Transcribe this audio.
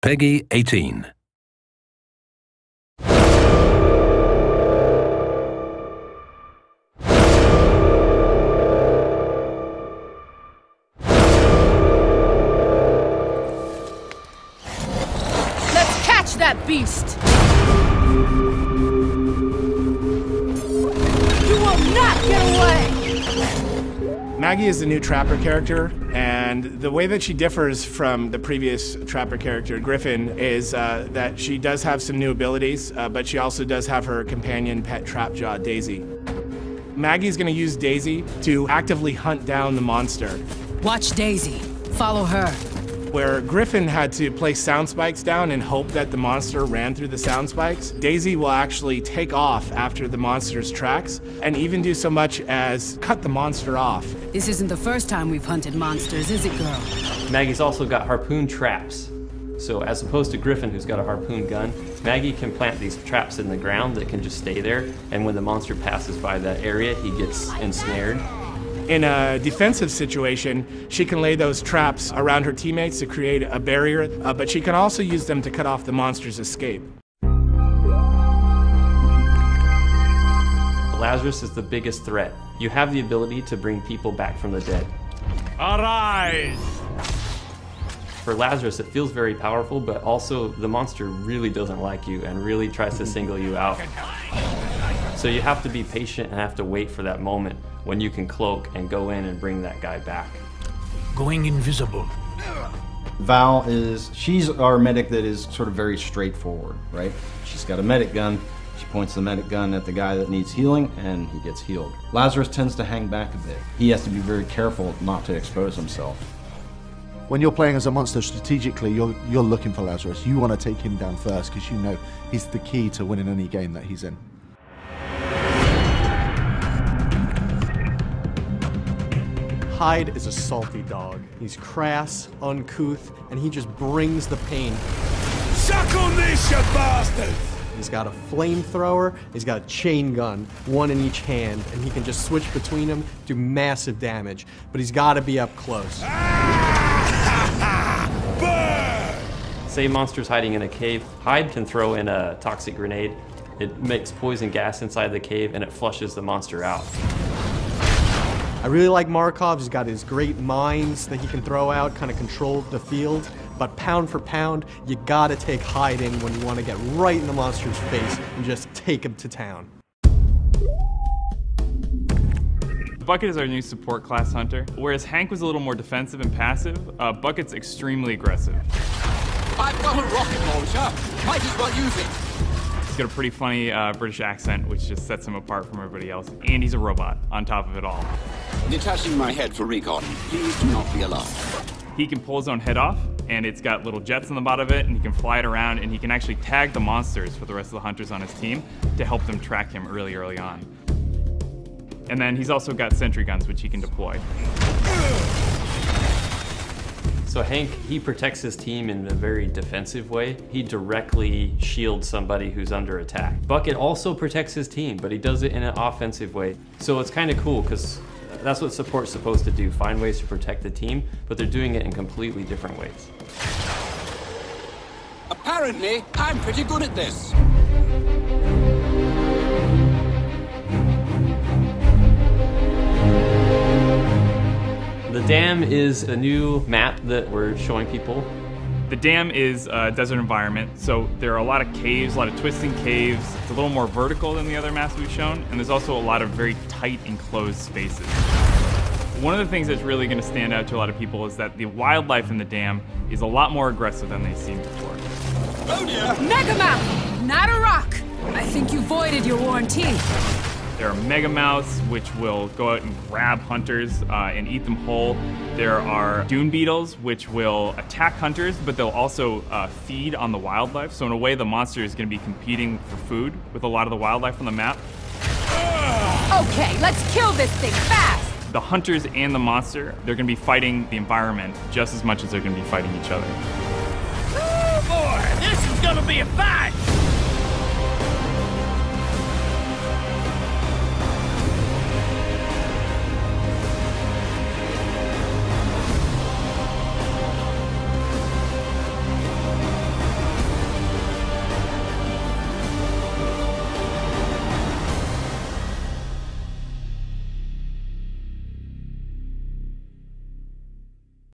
PEGI 18. Let's catch that beast! You will not get away! Maggie is the new Trapper character, and the way that she differs from the previous Trapper character, Griffin, is that she does have some new abilities, but she also does have her companion pet Trapjaw, Daisy. Maggie's gonna use Daisy to actively hunt down the monster. Watch Daisy. Follow her. Where Griffin had to place sound spikes down and hope that the monster ran through the sound spikes, Daisy will actually take off after the monster's tracks and even do so much as cut the monster off. This isn't the first time we've hunted monsters, is it, girl? Maggie's also got harpoon traps. So as opposed to Griffin, who's got a harpoon gun, Maggie can plant these traps in the ground that can just stay there, and when the monster passes by that area, he gets ensnared. In a defensive situation, she can lay those traps around her teammates to create a barrier, but she can also use them to cut off the monster's escape. Lazarus is the biggest threat. You have the ability to bring people back from the dead. Arise! For Lazarus, it feels very powerful, but also the monster really doesn't like you and really tries to single you out. So you have to be patient and have to wait for that moment when you can cloak and go in and bring that guy back. Going invisible. Val she's our medic that is sort of very straightforward, right? She's got a medic gun. She points the medic gun at the guy that needs healing, and he gets healed. Lazarus tends to hang back a bit. He has to be very careful not to expose himself. When you're playing as a monster strategically, you're looking for Lazarus. You want to take him down first because you know he's the key to winning any game that he's in. Hyde is a salty dog. He's crass, uncouth, and he just brings the pain. Suck on this, you bastards! He's got a flamethrower, he's got a chain gun, one in each hand, and he can just switch between them, do massive damage. But he's got to be up close. Say monster's hiding in a cave, Hyde can throw in a toxic grenade. It makes poison gas inside the cave and it flushes the monster out. I really like Markov. He's got his great mines that he can throw out, kind of control the field. But pound for pound, you gotta take Hyde in when you want to get right in the monster's face and just take him to town. Bucket is our new support class hunter. Whereas Hank was a little more defensive and passive, Bucket's extremely aggressive. I've got a rocket launcher. Might as well use it. He's got a pretty funny British accent, which just sets him apart from everybody else. And he's a robot on top of it all. Detaching my head for recon. Please do not be alarmed. He can pull his own head off, and it's got little jets on the bottom of it, and he can fly it around, and he can actually tag the monsters for the rest of the hunters on his team to help them track him early on. And then he's also got sentry guns, which he can deploy. So Hank, he protects his team in a very defensive way. He directly shields somebody who's under attack. Bucket also protects his team, but he does it in an offensive way. So it's kind of cool, because that's what support's supposed to do, find ways to protect the team, but they're doing it in completely different ways. Apparently, I'm pretty good at this. The Dam is a new map that we're showing people. The Dam is a desert environment, so there are a lot of caves, a lot of twisting caves. It's a little more vertical than the other maps we've shown, and there's also a lot of very tight enclosed spaces. One of the things that's really going to stand out to a lot of people is that the wildlife in the Dam is a lot more aggressive than they've seen before. Oh dear! Megamouth, not a rock! I think you voided your warranty. There are megamouths, which will go out and grab hunters and eat them whole. There are dune beetles, which will attack hunters, but they'll also feed on the wildlife. So in a way, the monster is going to be competing for food with a lot of the wildlife on the map. Okay, let's kill this thing fast! The hunters and the monster, they're going to be fighting the environment just as much as they're going to be fighting each other. Oh boy, this is going to be a fight!